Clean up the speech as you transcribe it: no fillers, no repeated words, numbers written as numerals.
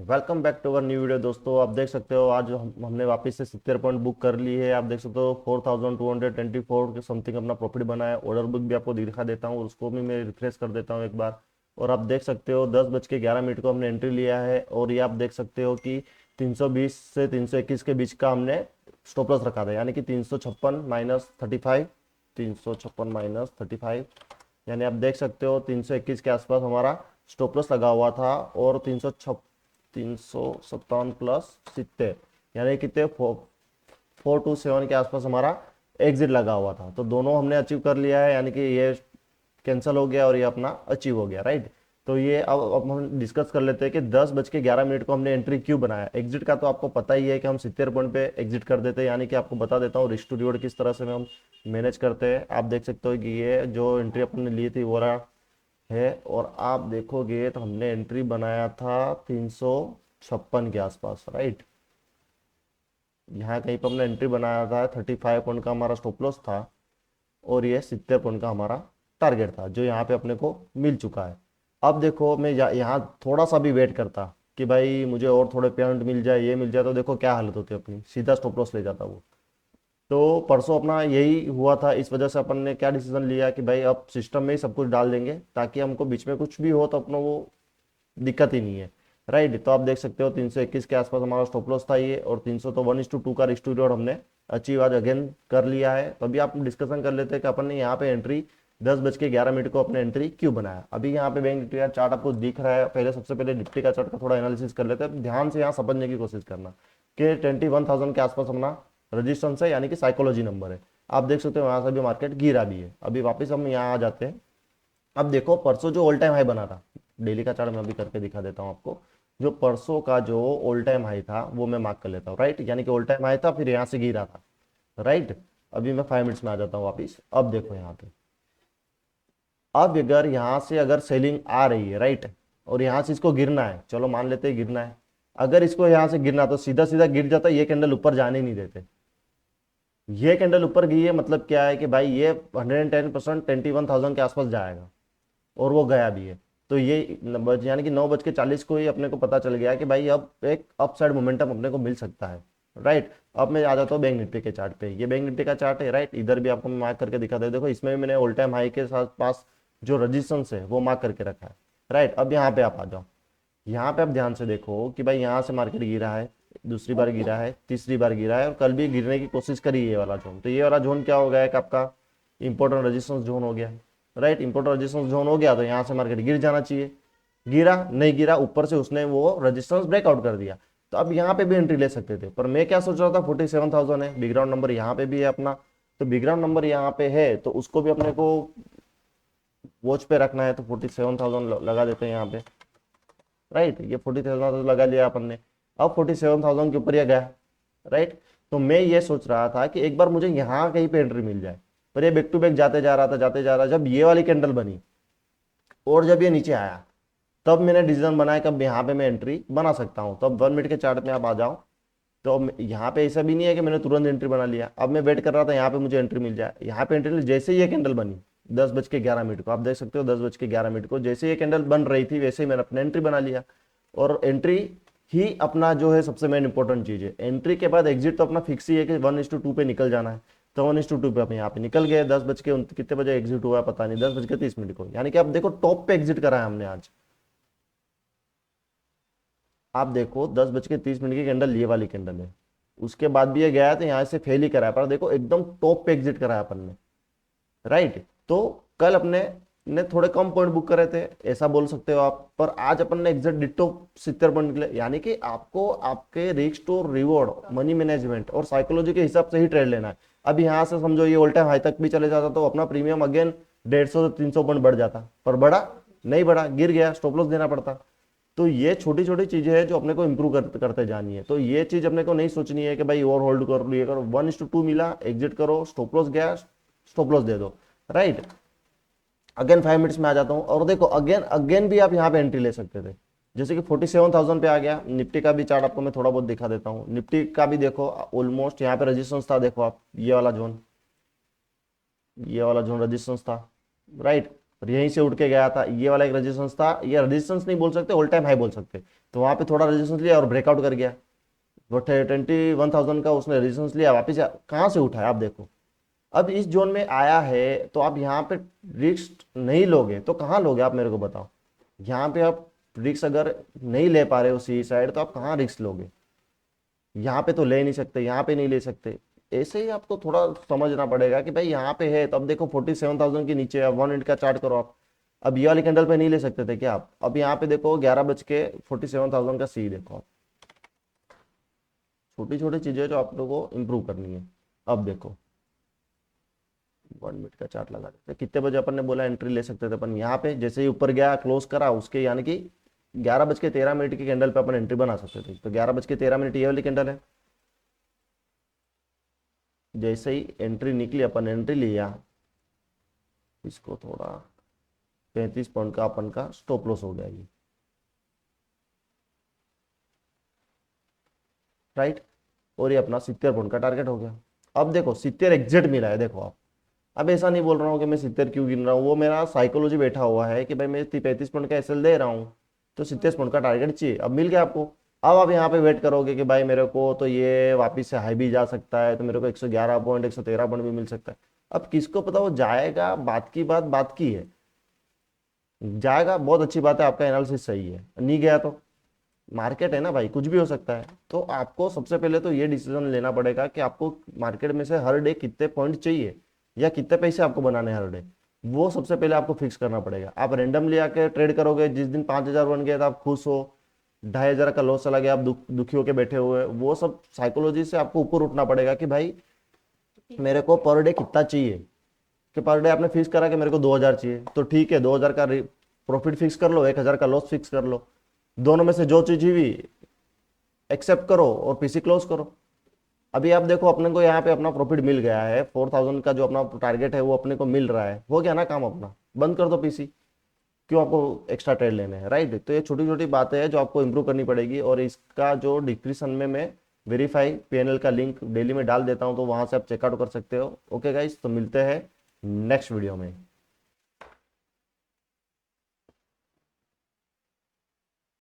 Welcome back to our new video दोस्तों। आप देख सकते हो आज हमने वापस से 70 पॉइंट बुक कर ली है। आप देख सकते हो 4224 के समथिंग अपना प्रॉफिट बना है। ऑर्डर बुक भी आपको दिखा देता हूँ, उसको भी मैं रिफ्रेश कर देता हूँ एक बार। और आप देख सकते हो 10:11 को हमने एंट्री लिया है। और ये आप देख सकते हो कि 320 से 321 के बीच का हमने स्टॉप लॉस रखा था, यानी कि 356 - 35, 356 - 35, यानी आप देख सकते हो 321 के आसपास हमारा स्टॉप लॉस लगा हुआ था। और 357 + 70 यानी कितने 427 के आसपास हमारा एग्जिट लगा हुआ था। तो दोनों हमने अचीव कर लिया है, यानी कि ये कैंसिल हो गया और ये अपना अचीव हो गया, राइट। तो ये अब हम डिस्कस कर लेते हैं कि 10:11 को हमने एंट्री क्यों बनाया। एग्जिट का तो आपको पता ही है कि हम 70 पॉइंट पे एग्जिट कर देते हैं, यानी कि आपको बता देता हूँ रिस्क टू रिवॉर्ड किस तरह से हम मैनेज करते हैं। आप देख सकते हो कि ये जो एंट्री अपने ली थी वो रहा है। और आप देखोगे तो हमने एंट्री बनाया था 356 के आसपास, राइट। यहाँ कहीं पर हमने एंट्री बनाया था, 35 पॉइंट का हमारा स्टॉप लॉस था। और ये 70 पॉइंट का हमारा टारगेट था, जो यहाँ पे अपने को मिल चुका है। अब देखो मैं यहाँ थोड़ा सा भी वेट करता कि भाई मुझे और थोड़े पॉइंट मिल जाए, ये मिल जाए, तो देखो क्या हालत होती है अपनी, सीधा स्टॉप लॉस ले जाता वो। तो परसों अपना यही हुआ था। इस वजह से अपन ने क्या डिसीजन लिया कि भाई अब सिस्टम में ही सब कुछ डाल देंगे, ताकि हमको बीच में कुछ भी हो तो अपना वो दिक्कत ही नहीं है, राइट। तो आप देख सकते हो 321 के आसपास हमारा स्टॉप लॉस था ये। और 300 तो 1:2 का रिस्क टू रिवॉर्ड हमने अचीव आज अगेन कर लिया है। तो अभी आप डिस्कशन कर लेते हैं कि अपन ने यहाँ पे एंट्री 10:11 को अपने एंट्री क्यों बनाया। अभी यहाँ पे बैंक निफ्टी का चार्ट आपको दिख रहा है। पहले सबसे पहले निफ्टी का चार्ट का थोड़ा एनालिसिस कर लेते हैं। ध्यान से यहाँ समझने की कोशिश करना कि 21,000 के आसपास अपना रजिस्टेंस है, यानी कि साइकोलॉजी नंबर है। आप देख सकते हो यहाँ से भी मार्केट गिरा भी है। अभी वापस हम यहाँ आ जाते हैं। अब देखो परसों जो ऑल टाइम हाई बना था, डेली का चार्ट मैं अभी करके दिखा देता हूँ आपको। जो परसों का जो ऑल टाइम हाई था वो मैं मार्क कर लेता हूँ, राइट। यानी कि ऑल टाइम हाई था, फिर यहाँ से गिरा था, राइट। अभी मैं 5 मिनट्स में आ जाता हूँ वापिस। अब देखो यहाँ पे, अब अगर यहाँ से अगर सेलिंग आ रही है, राइट, और यहाँ से इसको गिरना है, चलो मान लेते हैं गिरना है। अगर इसको यहाँ से गिरना तो सीधा सीधा गिर जाता, ये कैंडल ऊपर जाने ही नहीं देते। ये कैंडल ऊपर गई है मतलब क्या है कि भाई ये 110% 21,000 के आसपास जाएगा। और वो गया भी है। तो ये यानी कि 9:40 को ही अपने को पता चल गया कि भाई अब एक अपसाइड मोमेंटम अपने को मिल सकता है, राइट। अब मैं आ जाता हूँ बैंक निफ्टी के चार्ट पे। ये बैंक निफ्टी का चार्ट है, राइट। इधर भी आपको मैं मार्क करके दिखा दे, देखो इसमें भी मैंने ऑल टाइम हाई के साथ पास जो रजिस्टेंस है वो मार्क करके रखा है, राइट। अब यहाँ पे आप आ जाओ। यहाँ पे आप ध्यान से देखो कि भाई यहाँ से मार्केट गिरा है, दूसरी बार गिरा है, तीसरी बार गिरा है, और कल भी गिरने की कोशिश करी ये वाला जोन। तो ये वाला जोन क्या हो गया है कि आपका इंपॉर्टेंट रेजिस्टेंस जोन हो गया, राइट। इंपॉर्टेंट रेजिस्टेंस जोन हो गया तो यहाँ से मार्केट गिर जाना चाहिए। गिरा नहीं, गिरा, ऊपर से उसने वो रेजिस्टेंस ब्रेकआउट कर दिया। तो अब यहाँ पे भी एंट्री ले सकते थे, पर मैं क्या सोच रहा था 47,000 है, बिग ग्राउंड नंबर यहाँ पे भी है अपना। तो बिग ग्राउंड नंबर यहाँ पे है तो उसको भी अपने को वॉच पे रखना है। तो 47,000 लगा देते हैं यहाँ पे, राइट। ये 47,000 लगा लिया अपन ने। अब 47,000 के ऊपर ये गया, राइट। तो मैं ये सोच रहा था कि एक बार मुझे यहाँ कहीं पे एंट्री मिल जाए, पर ये बैक टू बैक जाते जा रहा था, जाते जा रहा। जब ये वाली कैंडल बनी और जब ये नीचे आया, तब मैंने डिसीजन बनाया कि अब यहाँ पे मैं एंट्री बना सकता हूँ। तो अब 1 मिनट के चार्ट में आप आ जाओ। तो अब यहाँ पे ऐसा भी नहीं है कि मैंने तुरंत एंट्री बना लिया। अब मैं वेट कर रहा था यहाँ पे मुझे एंट्री मिल जाए। यहाँ पे एंट्री जैसे ही ये कैंडल बनी 10:11 को, आप देख सकते हो 10:11 को जैसे ये कैंडल बन रही थी वैसे ही मैंने अपना एंट्री बना लिया। और एंट्री ही अपना जो है सबसे मेन इंपॉर्टेंट चीज है। एंट्री के बाद एग्जिट तो अपना फिक्स ही है कि 1:2 पे निकल जाना है। तो 1:2 पे अपने यहाँ पे निकल गए। 10 बज के कितने बजे एग्जिट हुआ पता नहीं, 10:30 को, यानी कि आप देखो टॉप पे एग्जिट करा है हमने आज। आप देखो 10:30 की कैंडल ये वाली कैंडल है। उसके बाद भी ये गया तो यहाँ से फेल ही कराया, पर देखो एकदम टॉप पे एग्जिट कराया अपन ने, राइट। तो कल अपने ने थोड़े कम पॉइंट बुक करे थे, ऐसा बोल सकते हो आप। पर आज अपन ने एग्जैक्ट डिट्टो 70 पॉइंट निकले। यानी कि आपको आपके risk to reward, money management और साइकोलॉजी के हिसाब से ही ट्रेड लेना है। अब यहाँ से समझो ये ऑल टाइम हाई तक भी चले जाता तो अपना प्रीमियम अगेन 150 से 300 पॉइंट बढ़ जाता, पर बढ़ा नहीं, बढ़ा, गिर गया, स्टॉप लॉस देना पड़ता। तो ये छोटी छोटी चीजें हैं जो अपने को इंप्रूव करते जानी है। तो ये चीज अपने को नहीं सोचनी है कि भाई और होल्ड करो, ये करो। 1:2 मिला, एग्जिट करो, स्टॉप लॉस गया, स्टॉप लॉस दे दो, राइट। अगेन 5 मिनट्स में आ जाता हूँ। और देखो अगेन अगेन भी आप यहाँ पे एंट्री ले सकते थे, जैसे कि 47,000 पे आ गया। निफ्टी का भी चार्ट आपको मैं थोड़ा बहुत दिखा देता हूँ। निफ्टी का भी देखो ऑलमोस्ट यहाँ पे रेजिस्टेंस था, देखो आप ये वाला जोन, ये वाला जोन रेजिस्टेंस था, राइट। और यहीं से उठ के गया था, ये वाला एक रेजिस्टेंस था, ये रेजिस्टेंस नहीं बोल सकते, ऑल टाइम हाई बोल सकते, तो वहां पे थोड़ा रेजिस्टेंस लिया और ब्रेकआउट कर गया, वो 21,000 का उसने रेजिस्टेंस लिया, वापिस कहाँ से उठा है आप देखो। अब इस जोन में आया है तो आप यहाँ पे रिस्क नहीं लोगे तो कहाँ लोगे आप मेरे को बताओ। यहाँ पे आप रिस्क अगर नहीं ले पा रहे हो सी साइड तो आप कहाँ रिस्क लोगे। यहाँ पे तो ले नहीं सकते, यहाँ पे नहीं ले सकते। ऐसे ही आपको थोड़ा समझना पड़ेगा कि भाई यहाँ पे है, तो अब देखो 47,000 के नीचे, अब 1 मिनट का चार्ट करो आप। अब ये वाली कैंडल पे नहीं ले सकते थे क्या आप। अब यहाँ पे देखो 11 बज के 47,000 का सी देखो आप। छोटी छोटी चीजें जो आप लोगों को इंप्रूव करनी है। अब देखो 1 मिनट का चार्ट लगा देते, कितने बजे अपन ने बोला एंट्री ले सकते थे अपन। यहाँ पे जैसे ही ऊपर गया क्लोज करा उसके, यानी कि 11 बज के 13 मिनट की कैंडल पे अपन एंट्री बना सकते थे। तो 11 बज के 13 मिनट ये वाली कैंडल है, जैसे ही एंट्री निकली अपन एंट्री लिया, इसको थोड़ा 35 पॉइंट का अपन का स्टॉप लॉस हो गया ये, राइट। और ये अपना 70 पॉइंट का टारगेट हो गया। अब देखो 70 एग्जिट मिला है देखो आप। अब ऐसा नहीं बोल रहा हूँ कि मैं 70 क्यों गिन रहा हूँ, वो मेरा साइकोलॉजी बैठा हुआ है कि भाई मैं 35 पॉइंट का एसएल दे रहा हूँ, तो 70 पॉइंट का टारगेट चाहिए। अब मिल गया आपको। अब आप यहाँ पे वेट करोगे कि भाई मेरे को तो ये वापिस से हाई भी जा सकता है, तो मेरे को 111 पॉइंट 113 पॉइंट भी मिल सकता है। अब किसको पता वो जाएगा, बात की है, जाएगा बहुत अच्छी बात है, आपका एनालिसिस सही है। नहीं गया तो मार्केट है ना भाई, कुछ भी हो सकता है। तो आपको सबसे पहले तो ये डिसीजन लेना पड़ेगा कि आपको मार्केट में से हर डे कितने पॉइंट चाहिए या कितने पैसे आपको बनाने हैं हर डे, वो सबसे पहले आपको फिक्स करना पड़ेगा। आप रेंडमली आके ट्रेड करोगे, जिस दिन 5,000 बन गया तो आप खुश हो, 2,500 का लॉस चला गया आप दुखी होके बैठे हुए, वो सब साइकोलॉजी से आपको ऊपर उठना पड़ेगा कि भाई मेरे को पर डे कितना चाहिए। कि पर डे आपने फिक्स करा कि मेरे को 2,000 चाहिए, तो ठीक है 2,000 का प्रॉफिट फिक्स कर लो, 1,000 का लॉस फिक्स कर लो, दोनों में से जो चीज हुई एक्सेप्ट करो और पीसी क्लोज करो। अभी आप देखो अपने को यहाँ पे अपना प्रॉफिट मिल गया है, 4,000 का जो अपना टारगेट है वो अपने को मिल रहा है, हो गया ना काम अपना, बंद कर दो पीसी। क्यों आपको एक्स्ट्रा ट्रेड लेने हैं, राइट। तो ये छोटी छोटी बातें हैं जो आपको इंप्रूव करनी पड़ेगी, और इसका जो डिस्क्रिप्शन में मैं वेरीफाई पीएनएल का लिंक डेली में डाल देता हूँ, तो वहां से आप चेकआउट कर सकते हो। ओके गाइस, तो मिलते हैं नेक्स्ट वीडियो में।